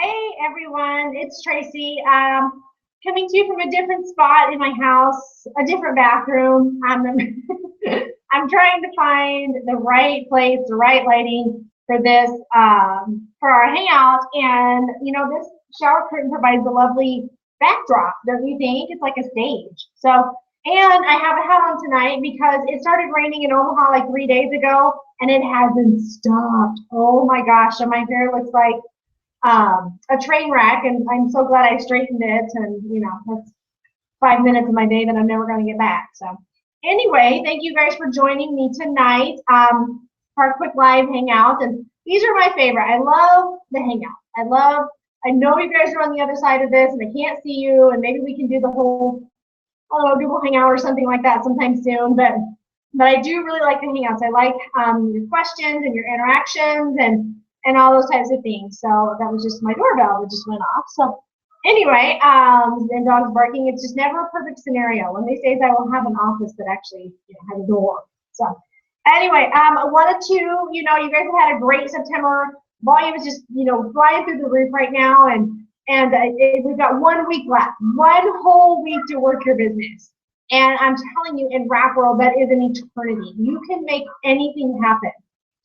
Hey everyone, it's Tracy. Coming to you from a different spot in my house, a different bathroom. I'm trying to find the right place, the right lighting for this, for our hangout. And this shower curtain provides a lovely backdrop, don't you think? It's like a stage. And I have a hat on tonight because it started raining in Omaha like 3 days ago, and it hasn't stopped. Oh my gosh, and my hair looks like a train wreck, and I'm so glad I straightened it. And that's 5 minutes of my day that I'm never going to get back. So anyway, thank you guys for joining me tonight for our quick live hangout. And these are my favorite. I love the hangout. I know you guys are on the other side of this, and I can't see you, and maybe we can do the whole, I don't know, Google Hangout or something like that sometime soon. But I do really like the hangouts. I like your questions and your interactions and all those types of things. So that was just my doorbell that just went off. So anyway, and dogs barking, it's just never a perfect scenario. One of these days I will have an office that actually has a door. So anyway, I wanted to, you guys have had a great September. Volume is just, flying through the roof right now. And we've got 1 week left, one whole week to work your business. And I'm telling you, in Wrap World, that is an eternity. You can make anything happen.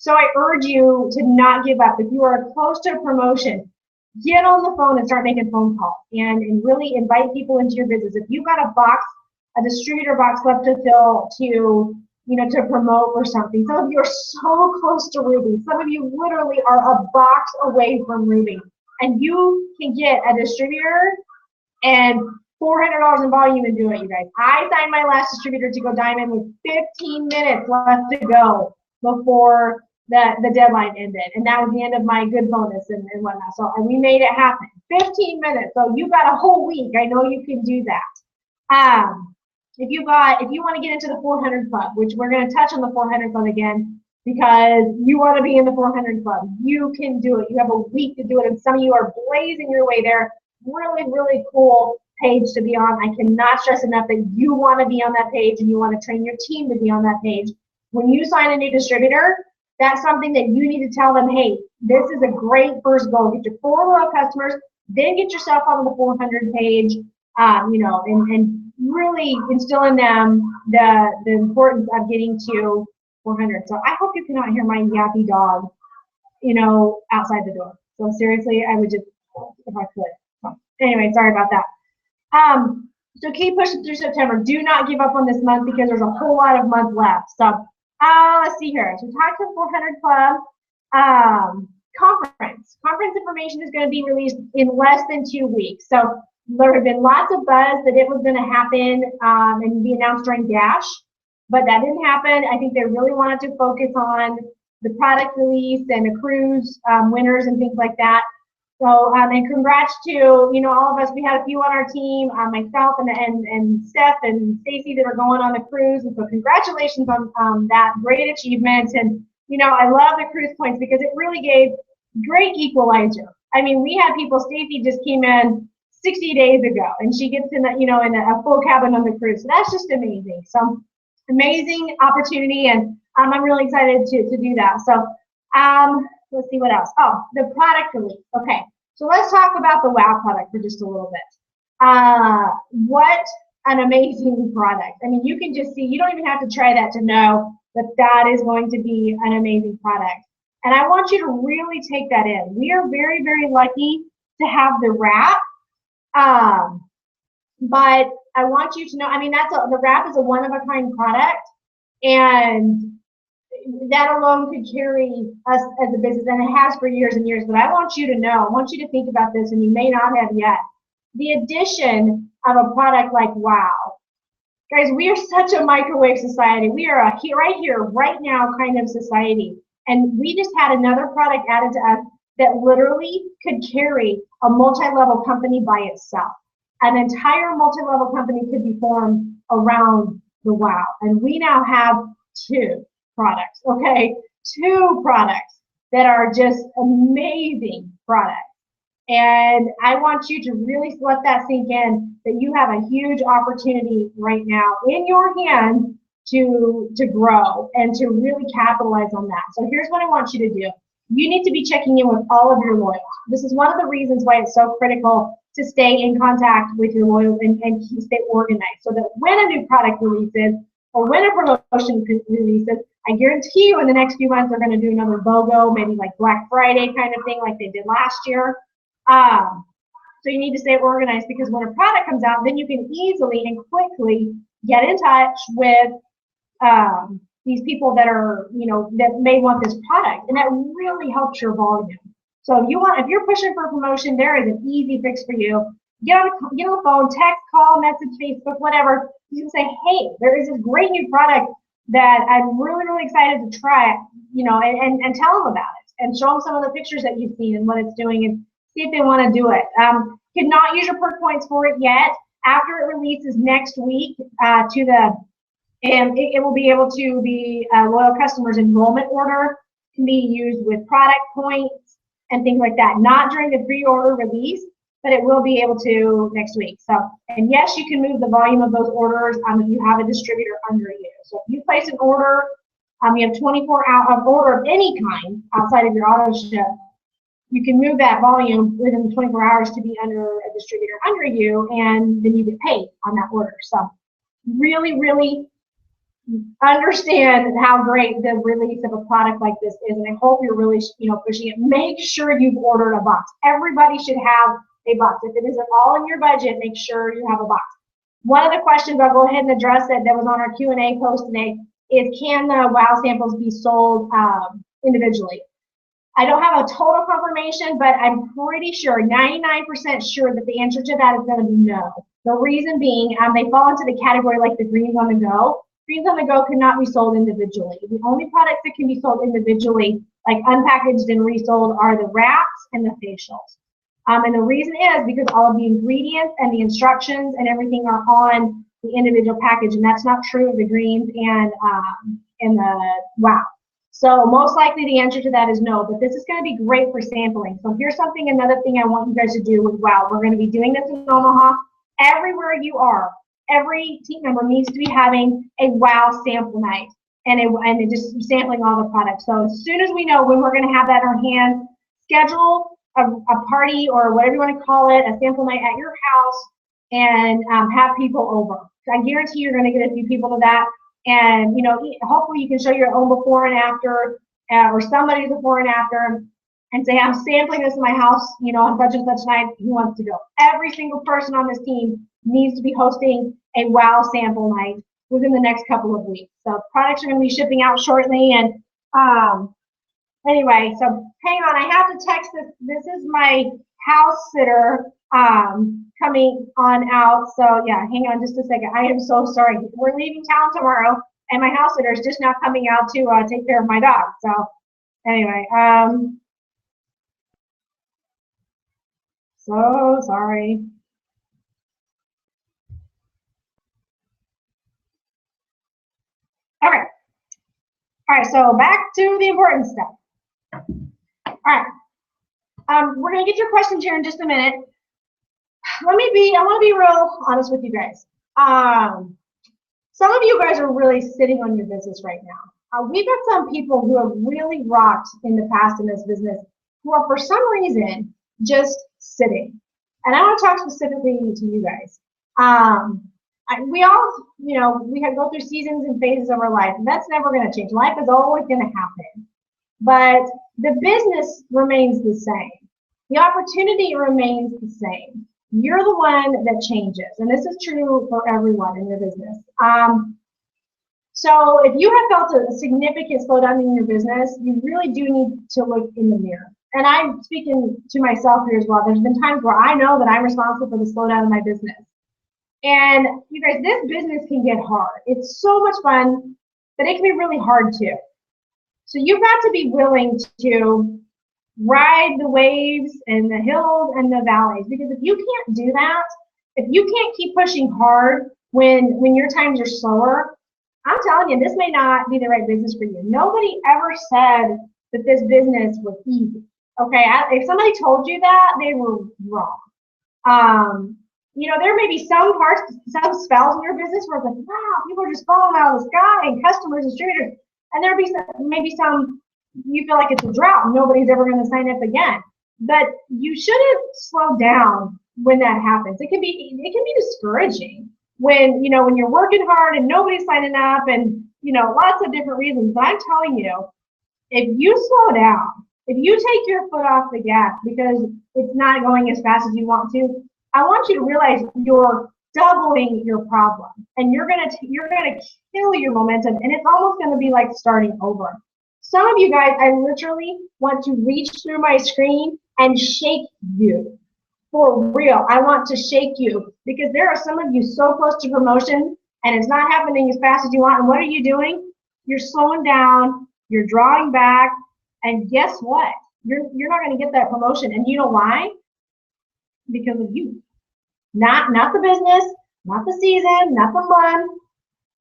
So I urge you to not give up. If you are close to a promotion, get on the phone and start making phone calls and really invite people into your business. If you've got a distributor box left to fill to promote or something. Some of you are so close to Ruby. Some of you literally are a box away from Ruby. And you can get a distributor and $400 in volume and do it, you guys. I signed my last distributor to go diamond with 15 minutes left to go before the deadline ended, and that was the end of my good bonus and whatnot. So we made it happen. 15 minutes. So you got a whole week. I know you can do that. If you want to get into the 400 club, which we're going to touch on the 400 club again, because you want to be in the 400 club, you can do it. You have a week to do it, and some of you are blazing your way there. Really, really cool page to be on. I cannot stress enough that you want to be on that page, and you want to train your team to be on that page. When you sign a new distributor, that's something that you need to tell them, hey, this is a great first goal. Get your 4 loyal customers, then get yourself on the 400 page, and really instill in them the importance of getting to 400. So I hope you cannot hear my yappy dog, outside the door. So seriously, I would just, if I could. So anyway, sorry about that. So keep pushing through September. Do not give up on this month because there's a whole lot of month left. So let's see here. So talk to 400 Club conference. Conference information is going to be released in less than 2 weeks. So there have been lots of buzz that it was going to happen and be announced during Dash, but that didn't happen. I think they really wanted to focus on the product release and the cruise winners and things like that. So, and congrats to, all of us. We had a few on our team, myself and Steph and Stacy that are going on the cruise. And so congratulations on that great achievement. And, I love the cruise points because it really gave great equalizer. I mean, we had people, Stacy just came in 60 days ago and she gets in a full cabin on the cruise. So that's just amazing. So amazing opportunity. And I'm really excited to do that. So, let's see what else. Oh, the product release. Okay, so let's talk about the WOW product for just a little bit. What an amazing product. I mean, you can just see, you don't even have to try that to know that that is going to be an amazing product. And I want you to really take that in. We are very, very lucky to have the wrap. But I want you to know, I mean, the wrap is a one-of-a-kind product. And that alone could carry us as a business, and it has for years and years. But I want you to know, I want you to think about this, and you may not have yet. The addition of a product like WOW. Guys, we are such a microwave society. We are a right here, right now kind of society. And we just had another product added to us that literally could carry a multi-level company by itself. An entire multi-level company could be formed around the WOW. And we now have 2 products, okay? 2 products that are just amazing products. And I want you to really let that sink in, that you have a huge opportunity right now in your hand to grow and to really capitalize on that. So here's what I want you to do. you need to be checking in with all of your loyals. This is one of the reasons why it's so critical to stay in contact with your loyals and stay organized, so that when a new product releases or when a promotion releases, I guarantee you in the next few months they're going to do another BOGO, maybe like Black Friday kind of thing like they did last year. So you need to stay organized, because when a product comes out, then you can easily and quickly get in touch with these people that are, that may want this product, and that really helps your volume. So if you're pushing for a promotion, there is an easy fix for you. Get on the phone, text, call, message, Facebook, whatever. You can say, hey, there is this great new product that I'm really, really excited to try, and tell them about it, and show them some of the pictures that you've seen and what it's doing, and see if they want to do it. Cannot use your perk points for it yet. After it releases next week it will be able to be loyal customers enrollment order can be used with product points and things like that. Not during the pre-order release, but it will be able to next week. So, and yes, you can move the volume of those orders if you have a distributor under you. So if you place an order, you have 24 hours of order of any kind outside of your auto ship, you can move that volume within 24 hours to be under a distributor under you, and then you get paid on that order. So really, really understand how great the release of a product like this is, and I hope you're really pushing it. Make sure you've ordered a box. Everybody should have a box. If it isn't all in your budget, make sure you have a box. One of the questions, I'll go ahead and address it, that was on our Q&A post today, is can the WOW samples be sold individually? I don't have a total confirmation, but I'm pretty sure, 99% sure, that the answer to that is going to be no. The reason being, they fall into the category like the greens on the go. Greens on the go cannot be sold individually. The only products that can be sold individually, like unpackaged and resold, are the wraps and the facials. And the reason is because all of the ingredients and the instructions and everything are on the individual package, and that's not true of the greens and the WOW. So most likely the answer to that is no, but this is going to be great for sampling. So here's another thing I want you guys to do with WOW. We're going to be doing this in Omaha. Everywhere you are, every team member needs to be having a WOW sample night, and just sampling all the products. So as soon as we know when we're going to have that in our hands, schedule a party or whatever you want to call it, a sample night at your house, and have people over. So I guarantee you're going to get a few people to that. And hopefully you can show your own before and after, or somebody's before and after, and say, I'm sampling this in my house, on such and such night. Who wants to go? Every single person on this team needs to be hosting a WOW sample night within the next couple of weeks. So products are going to be shipping out shortly. And anyway, so hang on, I have to text this. This is my house sitter coming on out. So yeah, hang on just a second. I am so sorry. We're leaving town tomorrow, and my house sitter is just now coming out to take care of my dog. So anyway, so sorry. Okay. All right, so back to the important stuff. All right. We're going to get your questions here in just a minute. I want to be real honest with you guys. Some of you guys are really sitting on your business right now. We've got some people who have really rocked in the past in this business who are, for some reason, just sitting. And I want to talk specifically to you guys. We all, we have go through seasons and phases of our life, and that's never going to change. Life is always going to happen. But the business remains the same. The opportunity remains the same. You're the one that changes, and this is true for everyone in your business. So if you have felt a significant slowdown in your business, you really do need to look in the mirror. And I'm speaking to myself here as well. There's been times where I know that I'm responsible for the slowdown in my business. And you guys, this business can get hard. It's so much fun, but it can be really hard too. So you've got to be willing to ride the waves and the hills and the valleys, because if you can't do that, if you can't keep pushing hard when your times are slower, I'm telling you, this may not be the right business for you. Nobody ever said that this business was easy. Okay, if somebody told you that, they were wrong. There may be some spells in your business where it's like, wow, people are just falling out of the sky, and customers, distributors, and there'll be maybe some you feel like it's a drought. Nobody's ever going to sign up again. But you shouldn't slow down when that happens. It can be discouraging when, when you're working hard and nobody's signing up and, lots of different reasons. But I'm telling you, if you slow down, if you take your foot off the gas because it's not going as fast as you want to, I want you to realize you're doubling your problem, and you're gonna kill your momentum, and it's almost gonna be like starting over. Some of you guys, I literally want to reach through my screen and shake you. For real, I want to shake you because there are some of you so close to promotion and it's not happening as fast as you want. And what are you doing? You're slowing down, you're drawing back, and guess what? You're not going to get that promotion. And you know why? Because of you. Not the business, not the season, not the month,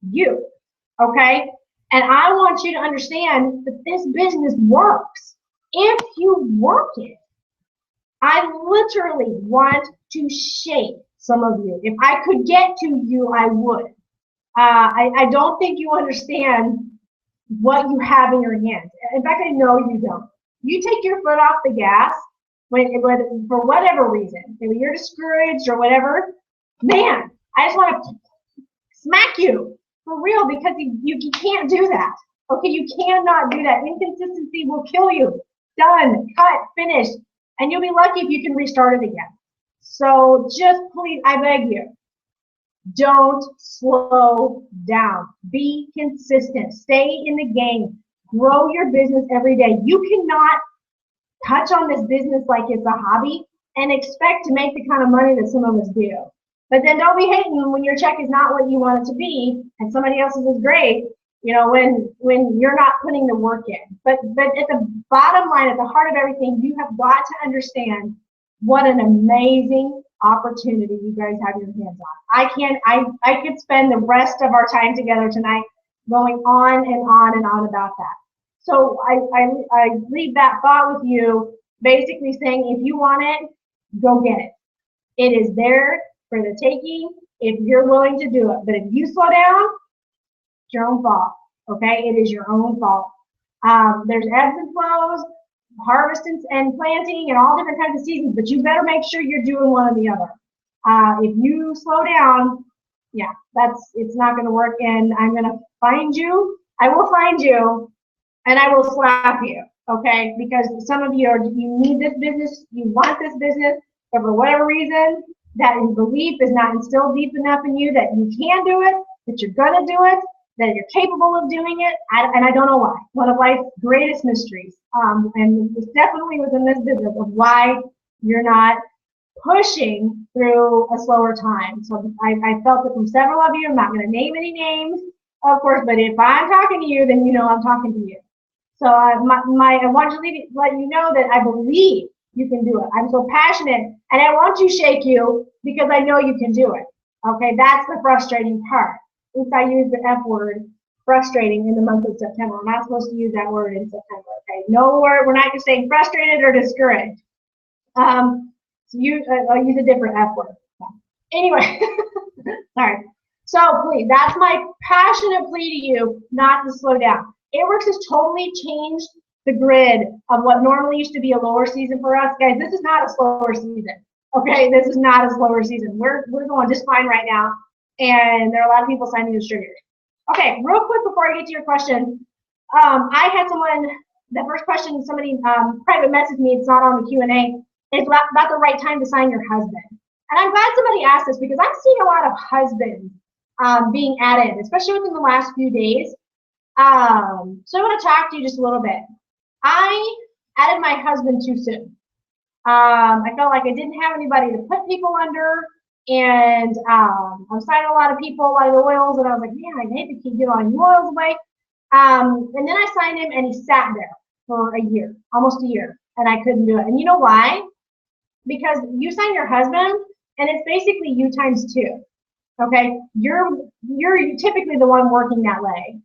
you. Okay? And I want you to understand that this business works if you work it. I literally want to shake some of you. If I could get to you, I would. I don't think you understand what you have in your hands. In fact, I know you don't. You take your foot off the gas for whatever reason. Maybe you're discouraged or whatever. Man, I just want to smack you for real because you can't do that. Okay, you cannot do that. Inconsistency will kill you. Done, cut, finished. And you'll be lucky if you can restart it again. So just please, I beg you, don't slow down. Be consistent. Stay in the game. Grow your business every day. You cannot touch on this business like it's a hobby and expect to make the kind of money that some of us do. But then don't be hating when your check is not what you want it to be and somebody else's is great, when you're not putting the work in. But at the bottom line, at the heart of everything, you have got to understand what an amazing opportunity you guys have your hands on. I could spend the rest of our time together tonight going on and on and on about that. So I leave that thought with you, basically saying if you want it, go get it. It is there for the taking if you're willing to do it. But if you slow down, it's your own fault. Okay, it is your own fault. There's ebbs and flows, harvest and planting, and all different kinds of seasons. But you better make sure you're doing one or the other. If you slow down, yeah, it's not going to work. And I'm going to find you. I will find you, and I will slap you. Okay, because some of you you need this business, you want this business, but for whatever reason, that belief is not instilled deep enough in you that you can do it, that you're going to do it, that you're capable of doing it, and I don't know why. One of life's greatest mysteries, and it's definitely within this business of why you're not pushing through a slower time. So I felt it from several of you. I'm not going to name any names, of course, but if I'm talking to you, then you know I'm talking to you. So I want to let you know that I believe you can do it. I'm so passionate, and I want to shake you because I know you can do it. Okay, that's the frustrating part. Since I use the F word, frustrating, in the month of September. We're not supposed to use that word in September, okay? No word, we're not just saying frustrated or discouraged. So I'll use a different F word. Anyway, sorry. So please, that's my passionate plea to you not to slow down. Airworks has totally changed the grid of what normally used to be a lower season for us. Guys, this is not a slower season, okay? This is not a slower season. We're going just fine right now. And there are a lot of people signing distributors. Okay, real quick before I get to your question, I had someone, the first question, somebody private messaged me, it's not on the Q&A, it's about the right time to sign your husband. And I'm glad somebody asked this because I'm seeing a lot of husbands being added, especially within the last few days. So I want to talk to you just a little bit. I added my husband too soon. I felt like I didn't have anybody to put people under. And I'm signing a lot of people, a lot of the oils, and I was like, man, I hate to keep giving all you oils away. And then I signed him, and he sat there for a year, almost a year, and I couldn't do it. And you know why? Because you sign your husband, and it's basically you times two. Okay, you're typically the one working that leg.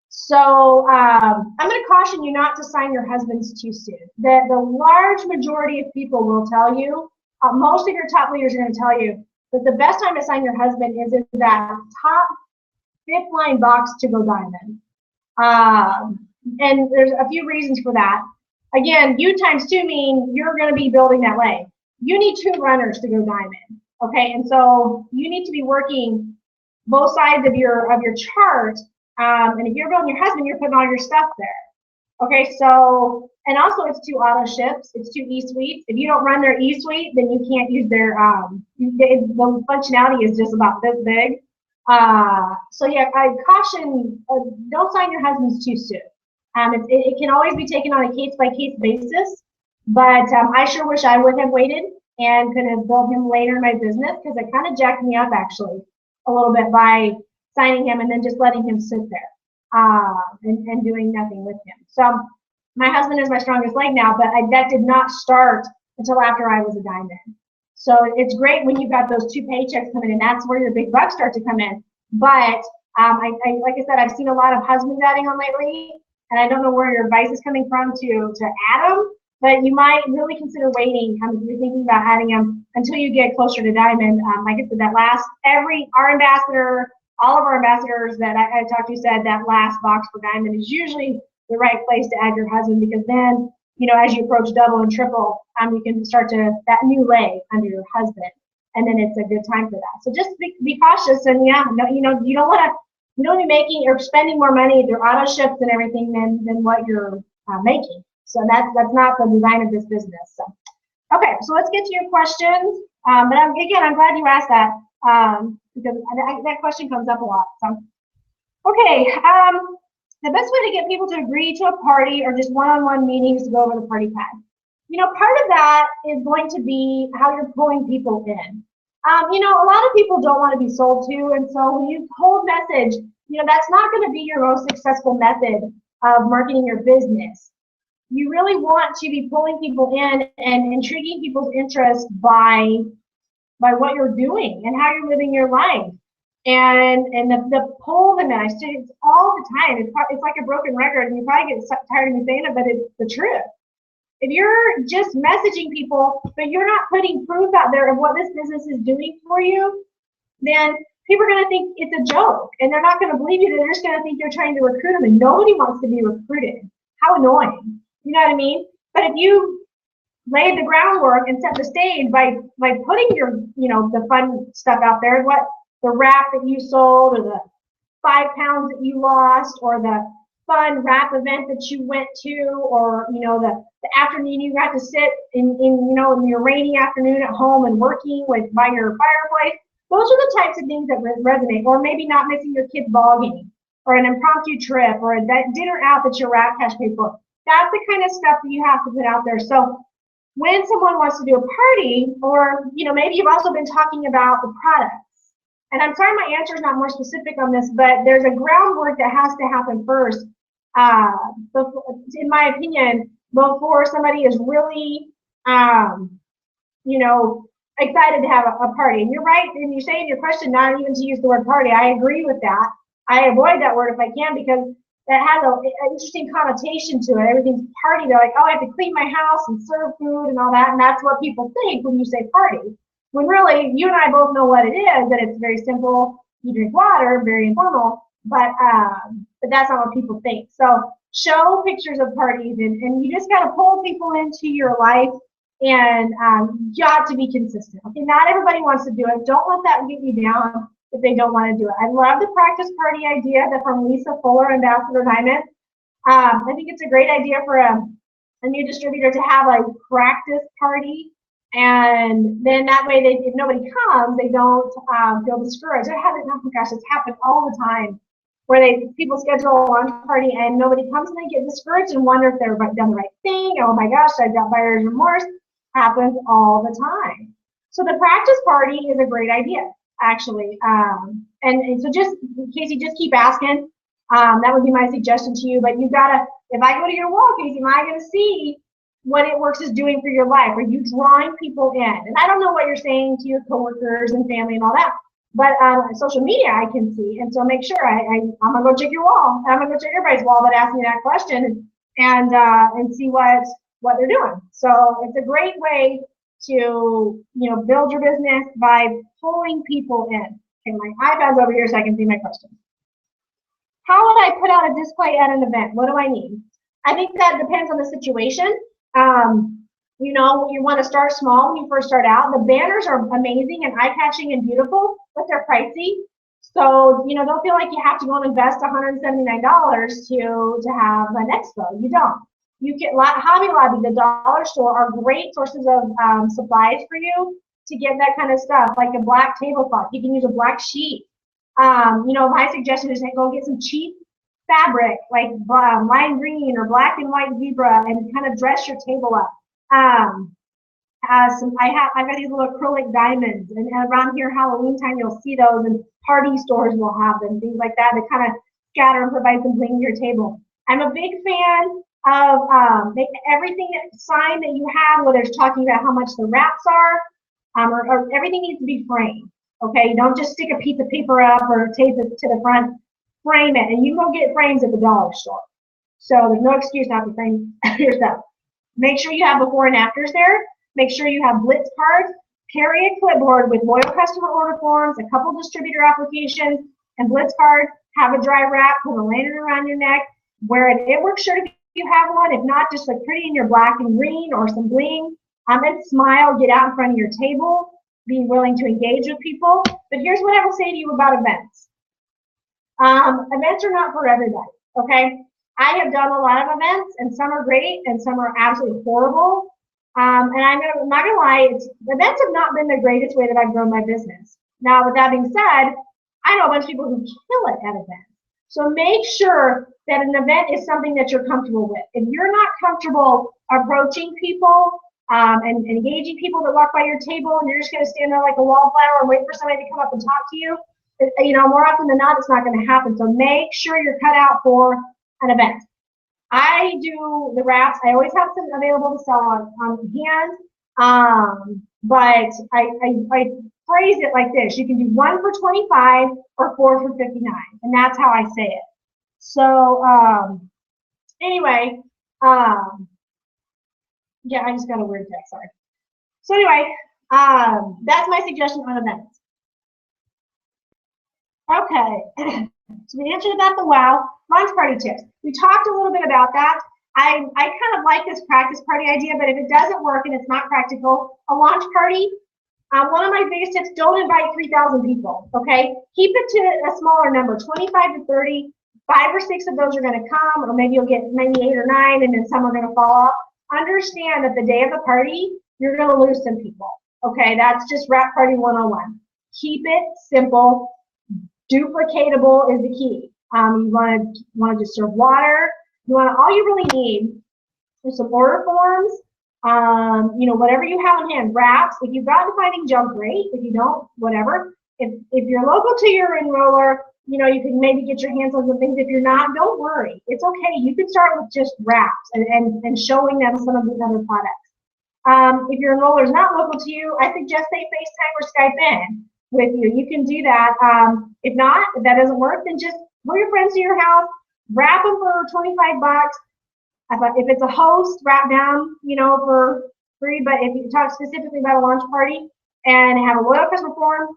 So I'm going to caution you not to sign your husbands too soon. The large majority of people will tell you, most of your top leaders are going to tell you, that the best time to sign your husband is in that top 5th line box to go diamond. And there's a few reasons for that. Again, you times two mean you're going to be building that leg. You need two runners to go diamond. Okay, and so you need to be working both sides of your chart. And if you're building your husband, you're putting all your stuff there. Okay, so, and also it's two auto ships, it's two e-suites. If you don't run their e-suite, then you can't use their, the functionality is just about this big. So yeah, I caution, don't sign your husbands too soon. It can always be taken on a case-by-case basis, but I sure wish I would have waited and could have built him later in my business, because it kind of jacked me up actually a little bit by signing him and then just letting him sit there and doing nothing with him. So my husband is my strongest leg now, but that did not start until after I was a diamond. So it's great when you've got those two paychecks coming in. That's where your big bucks start to come in. But like I said, I've seen a lot of husbands adding on lately, and I don't know where your advice is coming from to add them, but you might really consider waiting if you're thinking about adding them until you get closer to diamond. Like I said, our ambassador, all of our ambassadors that I talked to said that last box for diamond is usually the right place to add your husband, because then, as you approach double and triple, you can start that new leg under your husband, and then it's a good time for that. So just be cautious, and you don't want to be making or spending more money through auto ships and everything than what you're making. So that's not the design of this business. So okay, so let's get to your questions. But I'm glad you asked that, because that question comes up a lot. So okay, the best way to get people to agree to a party or just one-on-one meetings to go over the party pad. Part of that is going to be how you're pulling people in. A lot of people don't want to be sold to, and so when you hold message, that's not going to be your most successful method of marketing your business. You really want to be pulling people in and intriguing people's interest by what you're doing and how you're living your life. And the pull them in, I say it's all the time. It's like a broken record, and you probably get tired of me saying it, but it's the truth. If you're just messaging people, but you're not putting proof out there of what this business is doing for you, then people are going to think it's a joke, and they're not going to believe you. They're just going to think you're trying to recruit them, and nobody wants to be recruited. How annoying. You know what I mean? But if you laid the groundwork and set the stage by putting your, the fun stuff out there, what the wrap that you sold, or the 5 pounds that you lost, or the fun wrap event that you went to, or the afternoon you got to sit in your rainy afternoon at home and working by your fireplace. Those are the types of things that resonate. Or maybe not missing your kid's ball game, or an impromptu trip, or a dinner out that your Rat Cash paid for. That's the kind of stuff that you have to put out there. So when someone wants to do a party, or maybe you've also been talking about the products. And I'm sorry my answer is not more specific on this, but there's a groundwork that has to happen first, in my opinion, before somebody is really, excited to have a party. And you're right, and you say in your question not even to use the word party. I agree with that. I avoid that word if I can, because that has an interesting connotation to it. Everything's party. They're like, oh, I have to clean my house and serve food and all that, and that's what people think when you say party. When really, you and I both know what it is, that it's very simple. You drink water, very informal, but that's not what people think. So show pictures of parties, and you just got to pull people into your life, and you got to be consistent. Okay, not everybody wants to do it. Don't let that get you down if they don't want to do it. I love the practice party idea that from Lisa Fuller, Ambassador Diamond. I think it's a great idea for a new distributor to have a practice party. And then that way, if nobody comes, they don't feel discouraged. Oh gosh, it's happened all the time, where people schedule a launch party and nobody comes, and they get discouraged and wonder if they've done the right thing. Oh my gosh, I've got buyer's remorse. Happens all the time. So the practice party is a great idea, actually. And so just in case you just keep asking, that would be my suggestion to you. But you gotta, if I go to your wall, Casey, am I gonna see what It Works is doing for your life? Are you drawing people in? And I don't know what you're saying to your coworkers and family and all that, but on social media I can see. And so make sure I'm gonna go check your wall. I'm gonna go check everybody's wall that asked me that question, and see what they're doing. So it's a great way to build your business by pulling people in. Okay, my iPad's over here so I can see my questions. How would I put out a display at an event? What do I need? I think that depends on the situation. You know, you want to start small when you first start out. The banners are amazing and eye-catching and beautiful, but they're pricey. So, you know, don't feel like you have to go and invest $179 to have an expo. You don't. You get Hobby Lobby, the dollar store are great sources of supplies for you to get that kind of stuff, like a black tablecloth. You can use a black sheet. You know, my suggestion is to go get some cheap fabric, like lime green or black and white zebra, and kind of dress your table up. I've got these little acrylic diamonds, and around here Halloween time you'll see those, and party stores will have them, things like that, to kind of scatter and provide some bling to your table. I'm a big fan of everything sign that you have, whether it's talking about how much the wraps are, or everything needs to be framed. Okay, don't just stick a piece of paper up or tape it to the front. Frame it, and you can go get frames at the dollar store. So there's no excuse not to frame your stuff. Make sure you have before and afters there. Make sure you have blitz cards. Carry a clipboard with loyal customer order forms, a couple distributor applications, and blitz cards. Have a dry wrap, put a lantern around your neck. Wear an It Works shirt if you have one. If not, just look pretty in your black and green or some bling. And smile. Get out in front of your table. Be willing to engage with people. But here's what I will say to you about events. Events are not for everybody, okay? I have done a lot of events, and some are great, and some are absolutely horrible. And I'm not gonna lie, events have not been the greatest way that I've grown my business. Now, with that being said, I know a bunch of people who kill it at events. So make sure that an event is something that you're comfortable with. If you're not comfortable approaching people and engaging people that walk by your table, and you're just gonna stand there like a wallflower and wait for somebody to come up and talk to you, you know, more often than not, it's not going to happen. So make sure you're cut out for an event. I do the wraps. I always have some available to sell on hand. But I phrase it like this. You can do 1 for 25 or 4 for 59. And that's how I say it. So anyway, yeah, I just got a weird text, sorry. So anyway, that's my suggestion on events. Okay, so we answered about the wow. Launch party tips. We talked a little bit about that. I kind of like this practice party idea, but if it doesn't work and it's not practical, a launch party, one of my biggest tips, don't invite 3,000 people, okay? Keep it to a smaller number, 25 to 30. 5 or 6 of those are gonna come, or maybe you'll get maybe 8 or 9, and then some are gonna fall off. Understand that the day of the party, you're gonna lose some people, okay? That's just Wrap Party 101. Keep it simple. Duplicatable is the key. You want to just serve water. All you really need is some order forms. You know, whatever you have on hand, wraps. If you've gotten finding gel, great. If you don't, whatever. If you're local to your enroller, you know, you can maybe get your hands on some things. If you're not, don't worry. It's okay. You can start with just wraps and showing them some of these other products. If your enroller is not local to you, I suggest they FaceTime or Skype in with you. You can do that. If not, if that doesn't work, then just bring your friends to your house, wrap them for 25 bucks. If it's a host, wrap down, you know, for free. But if you talk specifically about a launch party and have a loyal customer form,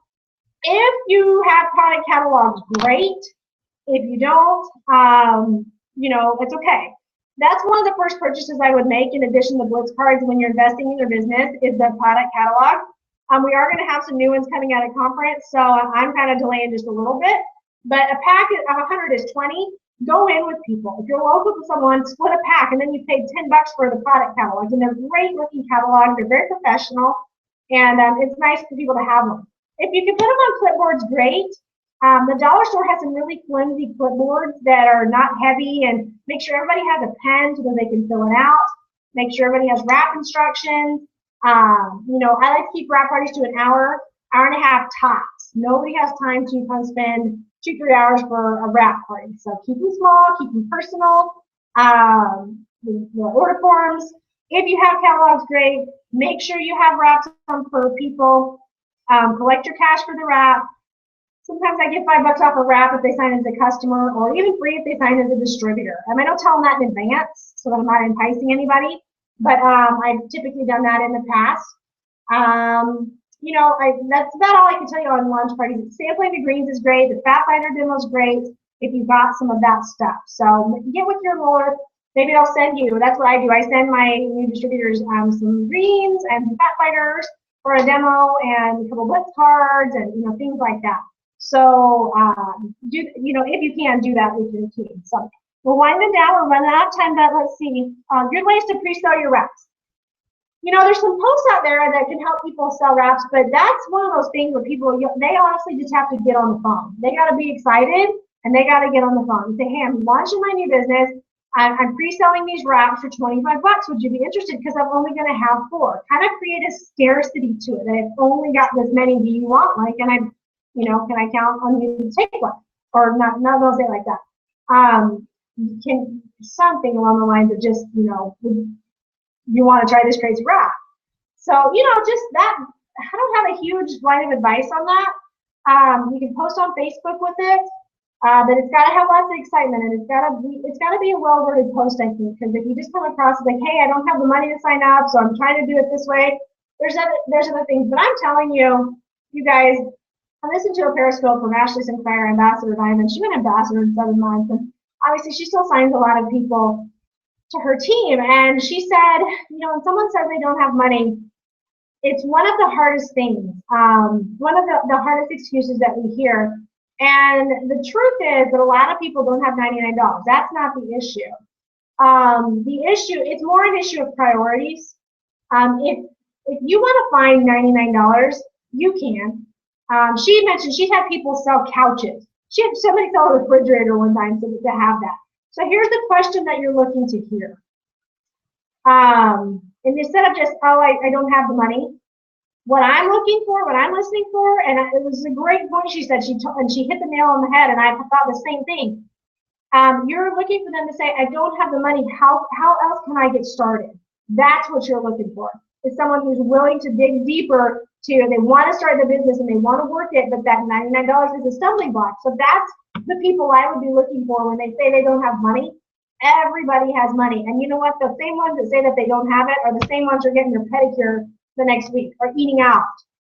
if you have product catalogs, great. If you don't, you know, it's okay. That's one of the first purchases I would make in addition to Blitz cards when you're investing in your business is the product catalog. We are going to have some new ones coming out of conference, so I'm kind of delaying just a little bit. But a pack of 100 is 20. Go in with people. If you're local to someone, split a pack, and then you paid 10 bucks for the product catalogs. And they're great looking catalogs. They're very professional, and it's nice for people to have them. If you can put them on clipboards, great. The dollar store has some really flimsy clipboards that are not heavy, and make sure everybody has a pen so that they can fill it out. Make sure everybody has wrap instructions. You know, I like to keep wrap parties to an hour and a half tops. Nobody has time to come spend 2-3 hours for a wrap party. So keep them small, keep them personal. The order forms, if you have catalogs, great. Make sure you have wraps on for people. Collect your cash for the wrap. Sometimes I get $5 off a wrap if they sign as a customer, or even free if they sign as a distributor. I don't tell them that in advance so that I'm not enticing anybody. But I've typically done that in the past. You know, that's about all I can tell you on launch parties. Sampling the greens is great. The fat finder demo is great. if you got some of that stuff. So get with your lord. Maybe they'll send you. That's what I do. I send my new distributors some greens and some fat fighters for a demo and a couple blitz cards and things like that. So if you can do that with your team. So we're winding down. We're running out of time, but let's see. Good ways to pre-sell your reps. There's some posts out there that can help people sell reps, but that's one of those things where people, they honestly just have to get on the phone. They got to be excited and they got to get on the phone and say, hey, I'm launching my new business. I'm pre-selling these reps for 25 bucks. Would you be interested? Because I'm only going to have 4. Kind of create a scarcity to it. I've only got this many. Do you want one? Can I count on you to take one? Or not don't say it like that. Can something along the lines of just, you want to try this crazy rep. So, just that. I don't have a huge line of advice on that. You can post on Facebook with it. But it's got to have lots of excitement, and it's got to be a well-worded post, I think, because if you just come across like, hey, I don't have the money to sign up, so I'm trying to do it this way, there's other things. But I'm telling you, you guys, I listened to a Periscope from Ashley Sinclair, Ambassador Diamond. She went ambassador in 7 months, and obviously she still signs a lot of people to her team. And she said, when someone says they don't have money, it's one of the hardest things, one of the hardest excuses that we hear. And the truth is that a lot of people don't have $99. That's not the issue. The issue, it's more an issue of priorities. If you want to find $99, you can. She mentioned she's had people sell couches. She had somebody sell a refrigerator one time to have that. So here's the question that you're looking to hear. And instead of just, oh, I don't have the money, what I'm looking for, what I'm listening for, and it was a great point she said, and she hit the nail on the head, and I thought the same thing. You're looking for them to say, I don't have the money, how else can I get started? That's what you're looking for. Is someone who's willing to dig deeper they want to start the business and they want to work it, but that $99 is a stumbling block. So that's the people I would be looking for when they say they don't have money. Everybody has money. And you know what? The same ones that say that they don't have it are the same ones who are getting their pedicure the next week, or eating out,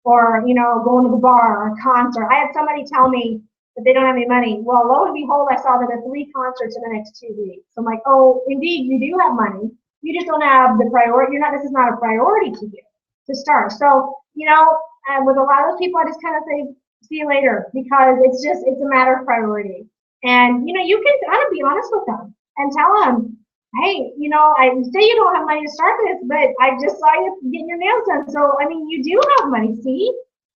or going to the bar or a concert. I had somebody tell me that they don't have any money. Well, lo and behold, I saw them at 3 concerts in the next 2 weeks. So I'm like, oh, indeed, you do have money. You just don't have the priority. This is not a priority to you to start. So, with a lot of those people, I just kind of say, see you later, because it's a matter of priority. And, you can kind of be honest with them and tell them, hey, I say you don't have money to start this, but I just saw you getting your nails done. So, you do have money, see?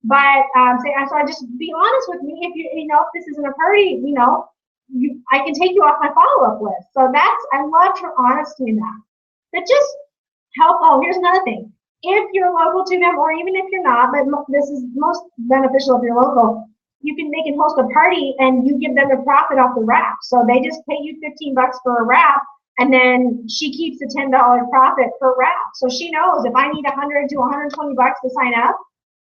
But so just be honest with me. If if this isn't a party, I can take you off my follow-up list. So I loved her honesty in that. That just help. Oh, here's another thing. If you're local to them, or even if you're not, but this is most beneficial if you're local, they can host a party and you give them the profit off the wrap. So they just pay you $15 for a wrap, and then she keeps a $10 profit per wrap. So she knows if I need 100 to 120 bucks to sign up,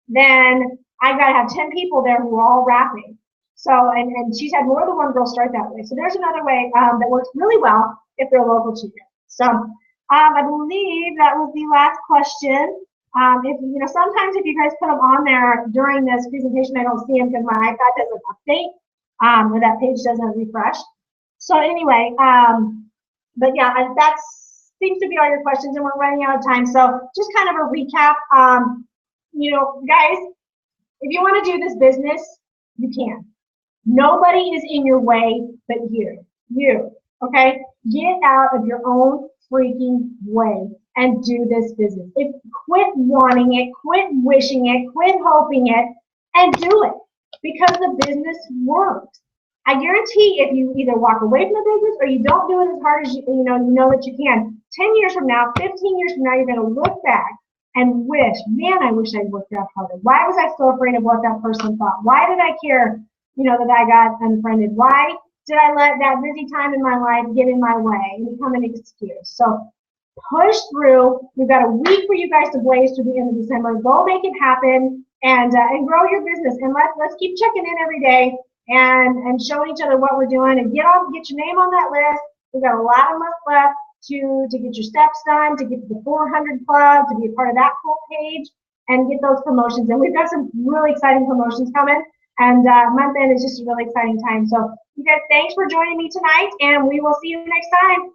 then I got to have 10 people there who are all wrapping. So, and she's had more than one girl start that way. So there's another way that works really well if they're local to you. So I believe that was the last question. If sometimes if you guys put them on there during this presentation, I don't see them because my iPad doesn't update, or that page doesn't refresh. So anyway, but yeah, that seems to be all your questions, and we're running out of time. So just kind of a recap. Guys, if you want to do this business, you can. Nobody is in your way but you. Okay? Get out of your own freaking way and do this business. Quit wanting it, quit wishing it, quit hoping it, and do it, because the business works. I guarantee if you either walk away from the business or you don't do it as hard as you know that you can, 10 years from now, 15 years from now, you're going to look back and wish, man, I wish I'd worked that harder. Why was I so afraid of what that person thought? Why did I care, that I got unfriended? Why did I let that busy time in my life get in my way and become an excuse? So push through. We've got a week for you guys to blaze to the end of December. Go make it happen and grow your business. And let's keep checking in every day and showing each other what we're doing, and get your name on that list. We've got a lot of months left to get your steps done, to get to the 400 club, to be a part of that full page, and get those promotions. And we've got some really exciting promotions coming. And month end is just a really exciting time. So you guys, thanks for joining me tonight, and we will see you next time.